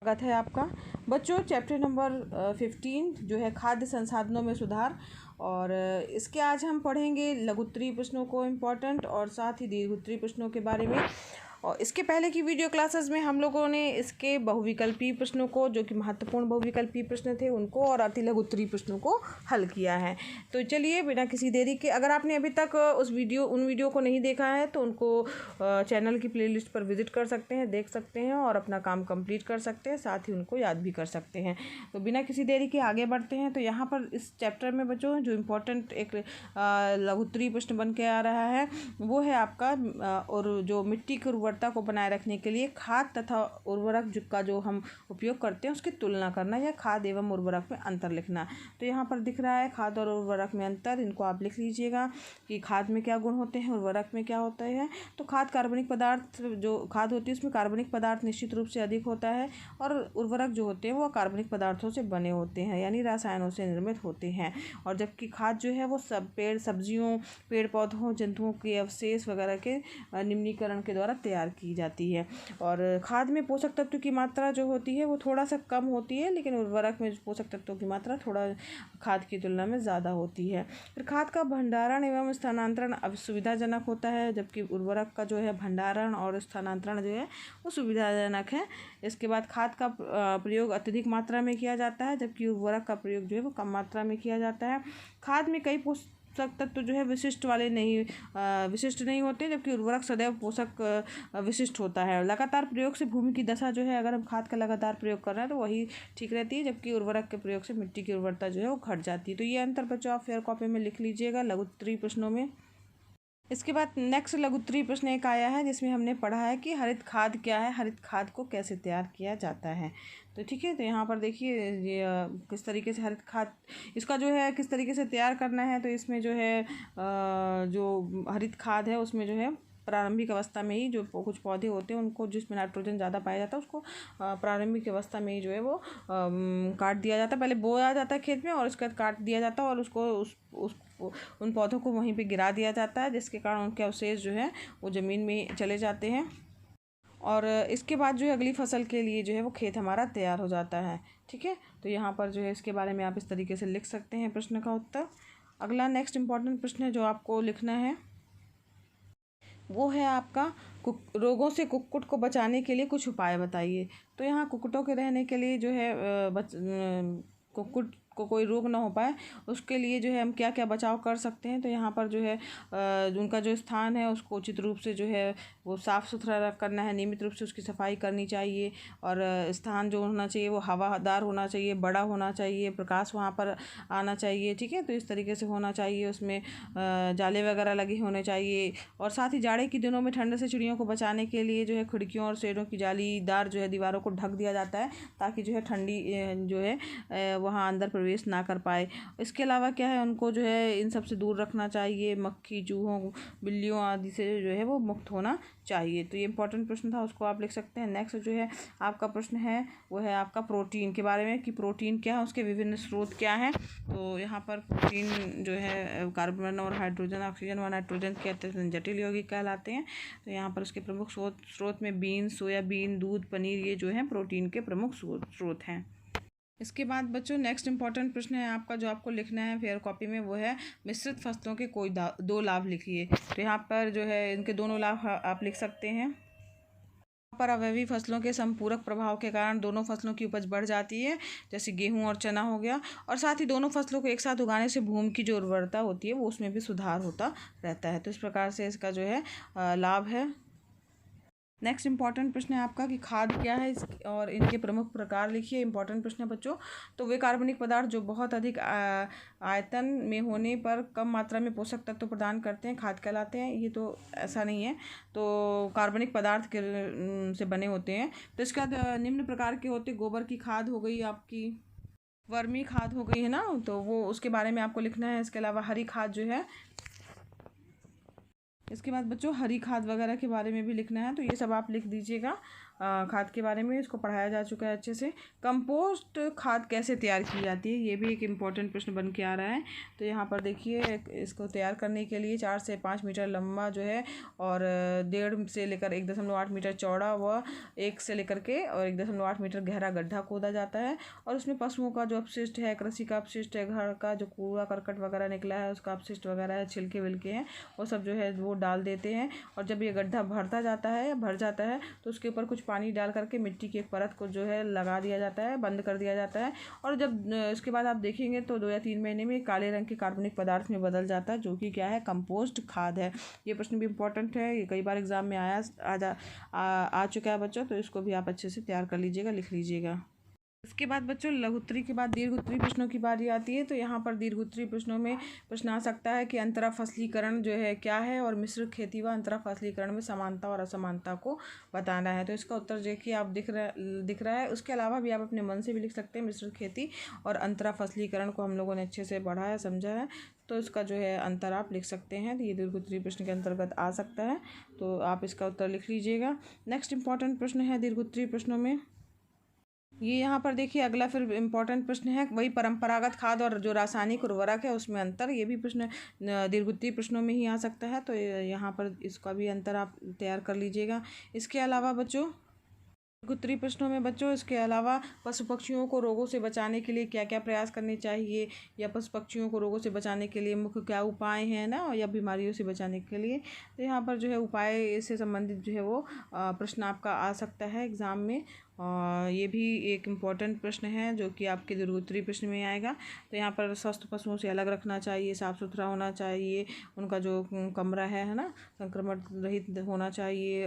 स्वागत है आपका बच्चों। चैप्टर नंबर 15 जो है खाद्य संसाधनों में सुधार, और इसके आज हम पढ़ेंगे लघुत्तरीय प्रश्नों को इम्पोर्टेंट और साथ ही दीर्घोत्तरीय प्रश्नों के बारे में। और इसके पहले की वीडियो क्लासेस में हम लोगों ने इसके बहुविकल्पीय प्रश्नों को, जो कि महत्वपूर्ण बहुविकल्पीय प्रश्न थे, उनको और अति लघुत्तरीय प्रश्नों को हल किया है। तो चलिए बिना किसी देरी के, अगर आपने अभी तक उन वीडियो को नहीं देखा है तो उनको चैनल की प्लेलिस्ट पर विजिट कर सकते हैं, देख सकते हैं और अपना काम कंप्लीट कर सकते हैं, साथ ही उनको याद भी कर सकते हैं। तो बिना किसी देरी के आगे बढ़ते हैं। तो यहाँ पर इस चैप्टर में बच्चों जो इम्पोर्टेंट एक लघुत्तरीय प्रश्न बन के आ रहा है वो है आपका, और जो मिट्टी की उर्वरता को बनाए रखने के लिए खाद तथा उर्वरक का जो हम उपयोग करते हैं उसकी तुलना करना, या खाद एवं उर्वरक में अंतर लिखना। तो यहाँ पर दिख रहा है खाद और उर्वरक में अंतर, इनको आप लिख लीजिएगा कि खाद में क्या गुण होते हैं, उर्वरक में क्या होता है। तो खाद कार्बनिक पदार्थ, जो खाद होती है उसमें कार्बनिक पदार्थ निश्चित रूप से अधिक होता है, और उर्वरक जो होते हैं वो कार्बनिक पदार्थों से बने होते हैं, यानी रसायनों से निर्मित होते हैं। और जबकि खाद जो है वो सब सब्जियों, पेड़ पौधों, जंतुओं के अवशेष वगैरह के निम्नीकरण के द्वारा तैयार की जाती है। और खाद में पोषक तत्व की मात्रा जो होती है वो थोड़ा सा कम होती है, लेकिन उर्वरक में पोषक तत्वों की मात्रा थोड़ा खाद की तुलना में ज़्यादा होती है। फिर खाद का भंडारण एवं स्थानांतरण अब सुविधाजनक होता है, जबकि उर्वरक का जो है भंडारण और स्थानांतरण जो है वो सुविधाजनक है। इसके बाद खाद का प्रयोग अत्यधिक मात्रा में किया जाता है, जबकि उर्वरक का प्रयोग जो है वो कम मात्रा में किया जाता है। खाद में कई पोषक तत्व जो है विशिष्ट नहीं होते, जबकि उर्वरक सदैव पोषक विशिष्ट होता है। लगातार प्रयोग से भूमि की दशा जो है, अगर हम खाद का लगातार प्रयोग कर रहे हैं तो वही ठीक रहती है, जबकि उर्वरक के प्रयोग से मिट्टी की उर्वरता जो है वो घट जाती है। तो ये अंतर बच्चों आप फेयर कॉपी में लिख लीजिएगा लघुत्तरीय प्रश्नों में। इसके बाद नेक्स्ट लघुत्तरीय प्रश्न एक आया है जिसमें हमने पढ़ा है कि हरित खाद क्या है, हरित खाद को कैसे तैयार किया जाता है। तो ठीक है, तो यहाँ पर देखिए ये किस तरीके से हरित खाद, इसका जो है किस तरीके से तैयार करना है। तो इसमें जो है जो हरित खाद है उसमें जो है प्रारंभिक अवस्था में ही जो कुछ पौधे होते हैं उनको, जिसमें नाइट्रोजन ज़्यादा पाया जाता है, उसको प्रारंभिक अवस्था में ही जो है वो काट दिया जाता है। पहले बोया जाता है खेत में और उसके बाद काट दिया जाता है, और उसको उन पौधों को वहीं पे गिरा दिया जाता है, जिसके कारण उनके अवशेष जो है वो ज़मीन में चले जाते हैं। और इसके बाद जो है अगली फसल के लिए जो है वो खेत हमारा तैयार हो जाता है। ठीक है, तो यहाँ पर जो है इसके बारे में आप इस तरीके से लिख सकते हैं प्रश्न का उत्तर। अगला नेक्स्ट इम्पॉर्टेंट प्रश्न है जो आपको लिखना है वो है आपका रोगों से कुक्कुट को बचाने के लिए कुछ उपाय बताइए। तो यहाँ कुक्कुटों के रहने के लिए जो है कुक्कुट को कोई रोग ना हो पाए उसके लिए जो है हम क्या क्या बचाव कर सकते हैं। तो यहाँ पर जो है उनका जो स्थान है उसको उचित रूप से जो है वो साफ़ सुथरा करना है, नियमित रूप से उसकी सफाई करनी चाहिए। और स्थान जो होना चाहिए वो हवादार होना चाहिए, बड़ा होना चाहिए, प्रकाश वहाँ पर आना चाहिए। ठीक है, तो इस तरीके से होना चाहिए। उसमें जाले वगैरह लगे होने चाहिए। और साथ ही जाड़े के दिनों में ठंड से चिड़ियों को बचाने के लिए जो है खिड़कियों और शेडों की जालीदार जो है दीवारों को ढक दिया जाता है, ताकि जो है ठंडी जो है वहाँ अंदर प्रवेश ना कर पाए। इसके अलावा क्या है, उनको जो है इन सब से दूर रखना चाहिए, मक्खी, चूहों, बिल्लियों आदि से जो है वो मुक्त होना चाहिए। तो ये इंपॉर्टेंट प्रश्न था, उसको आप लिख सकते हैं। नेक्स्ट जो है आपका प्रश्न है वो है आपका प्रोटीन के बारे में, कि प्रोटीन क्या है, उसके विभिन्न स्रोत क्या हैं। तो यहाँ पर प्रोटीन जो है कार्बन और हाइड्रोजन, ऑक्सीजन व नाइट्रोजन के अत्यंत जटिल यौगिक कहलाते हैं। तो यहाँ पर उसके प्रमुख स्रोत में बीन, सोयाबीन, दूध, पनीर, ये जो है प्रोटीन के प्रमुख स्रोत हैं। इसके बाद बच्चों नेक्स्ट इंपॉर्टेंट प्रश्न है आपका जो आपको लिखना है फेयर कॉपी में, वो है मिश्रित फसलों के कोई दो लाभ लिखिए। तो यहाँ पर जो है इनके दोनों लाभ आप लिख सकते हैं। यहाँ पर अवयवी फसलों के संपूरक प्रभाव के कारण दोनों फसलों की उपज बढ़ जाती है, जैसे गेहूं और चना हो गया। और साथ ही दोनों फसलों को एक साथ उगाने से भूमि की जो उर्वरता होती है वो उसमें भी सुधार होता रहता है। तो इस प्रकार से इसका जो है लाभ है। नेक्स्ट इंपॉर्टेंट प्रश्न है आपका कि खाद क्या है और इनके प्रमुख प्रकार लिखिए। इंपॉर्टेंट प्रश्न है बच्चों। तो वे कार्बनिक पदार्थ जो बहुत अधिक आयतन में होने पर कम मात्रा में पोषक तत्व प्रदान करते हैं खाद कहलाते हैं। ये तो ऐसा नहीं है, तो कार्बनिक पदार्थ के से बने होते हैं। तो इसका निम्न प्रकार के होते, गोबर की खाद हो गई, आपकी वर्मी खाद हो गई है ना, तो वो उसके बारे में आपको लिखना है। इसके अलावा हरी खाद जो है, इसके बाद बच्चों हरी खाद वगैरह के बारे में भी लिखना है, तो ये सब आप लिख दीजिएगा। खाद के बारे में इसको पढ़ाया जा चुका है अच्छे से। कंपोस्ट खाद कैसे तैयार की जाती है, ये भी एक इम्पॉर्टेंट प्रश्न बन के आ रहा है। तो यहाँ पर देखिए, इसको तैयार करने के लिए 4 से 5 मीटर लंबा जो है और 1.5 से लेकर 1.8 मीटर चौड़ा व 1 से लेकर के और 1.8 मीटर गहरा गड्ढा खोदा जाता है और उसमें पशुओं का जो अपशिष्ट है, कृषि का अपशिष्ट है, घर का जो कूड़ा करकट वगैरह निकला है उसका अपशिष्ट वगैरह है, छिलके विलके हैं, वो सब जो है वो डाल देते हैं। और जब ये गड्ढा भर जाता है तो उसके ऊपर कुछ पानी डाल करके मिट्टी की एक परत को जो है लगा दिया जाता है, बंद कर दिया जाता है। और जब इसके बाद आप देखेंगे तो 2 या 3 महीने में काले रंग के कार्बनिक पदार्थ में बदल जाता है, जो कि क्या है, कंपोस्ट खाद है। ये प्रश्न भी इम्पोर्टेंट है, ये कई बार एग्जाम में आ चुका है बच्चों, तो इसको भी आप अच्छे से तैयार कर लीजिएगा, लिख लीजिएगा। इसके बाद बच्चों लघुत्तरी के बाद दीर्घोत्तरी प्रश्नों की बारी आती है। तो यहाँ पर दीर्घोत्तरी प्रश्नों में प्रश्न आ सकता है कि अंतरा फसलीकरण जो है क्या है और मिश्र खेती व अंतरा फसलीकरण में समानता और असमानता को बताना है। तो इसका उत्तर देखिए आप दिख रहा है। उसके अलावा भी आप अपने मन से भी लिख सकते हैं। मिश्र खेती और अंतरा फसलीकरण को हम लोगों ने अच्छे से पढ़ा है, समझा है, तो इसका जो है अंतर आप लिख सकते हैं। तो ये दीर्घोत्तरी प्रश्न के अंतर्गत आ सकता है, तो आप इसका उत्तर लिख लीजिएगा। नेक्स्ट इंपॉर्टेंट प्रश्न है दीर्घोत्तरी प्रश्नों में, ये यहाँ पर देखिए अगला फिर इम्पोर्टेंट प्रश्न है, वही परंपरागत खाद और जो रासायनिक उर्वरक है उसमें अंतर। ये भी प्रश्न दीर्घोत्तरी प्रश्नों में ही आ सकता है, तो यहाँ पर इसका भी अंतर आप तैयार कर लीजिएगा। इसके अलावा बच्चों दीर्घोत्तरी प्रश्नों में बच्चों इसके अलावा पशु पक्षियों को रोगों से बचाने के लिए क्या क्या प्रयास करने चाहिए, या पशु पक्षियों को रोगों से बचाने के लिए मुख्य क्या उपाय हैं ना, या बीमारियों से बचाने के लिए, तो यहाँ पर जो है उपाय से संबंधित जो है वो प्रश्न आपका आ सकता है एग्ज़ाम में। ये भी एक इम्पॉर्टेंट प्रश्न है जो कि आपके दीर्घोत्तरी प्रश्न में आएगा। तो यहाँ पर स्वस्थ पशुओं से अलग रखना चाहिए, साफ़ सुथरा होना चाहिए, उनका जो कमरा है ना, संक्रमण रहित होना चाहिए।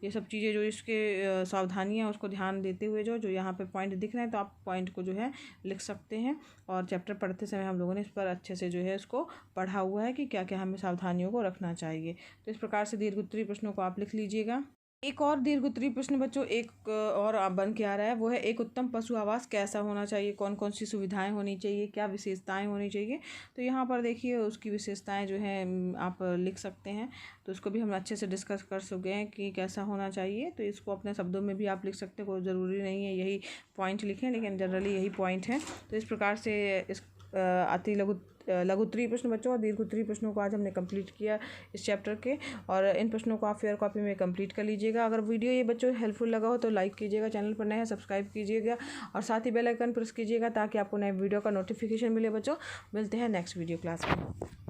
ये सब चीज़ें जो इसके सावधानियाँ उसको ध्यान देते हुए जो यहाँ पे पॉइंट दिख रहे हैं, तो आप पॉइंट को जो है लिख सकते हैं। और चैप्टर पढ़ते समय हम लोगों ने इस पर अच्छे से जो है इसको पढ़ा हुआ है कि क्या क्या हमें सावधानियों को रखना चाहिए। तो इस प्रकार से दीर्घोत्तरी प्रश्नों को आप लिख लीजिएगा। एक और दीर्घोत्तरी प्रश्न बच्चों एक और बन के आ रहा है, वो है एक उत्तम पशु आवास कैसा होना चाहिए, कौन कौन सी सुविधाएं होनी चाहिए, क्या विशेषताएं होनी चाहिए। तो यहाँ पर देखिए उसकी विशेषताएं जो हैं आप लिख सकते हैं, तो उसको भी हम अच्छे से डिस्कस कर चुके हैं कि कैसा होना चाहिए। तो इसको अपने शब्दों में भी आप लिख सकते हैं, कोई ज़रूरी नहीं है यही पॉइंट लिखें, लेकिन जनरली यही पॉइंट है। तो इस प्रकार से इस लघुत्तरी प्रश्न बच्चों और दीर्घोत्तरी प्रश्नों को आज हमने कंप्लीट किया इस चैप्टर के, और इन प्रश्नों को आप फेयर कॉपी में कंप्लीट कर लीजिएगा। अगर वीडियो ये बच्चों हेल्पफुल लगा हो तो लाइक कीजिएगा, चैनल पर नए हैं सब्सक्राइब कीजिएगा और साथ ही बेल आइकन प्रेस कीजिएगा ताकि आपको नए वीडियो का नोटिफिकेशन मिले। बच्चों मिलते हैं नेक्स्ट वीडियो क्लास में।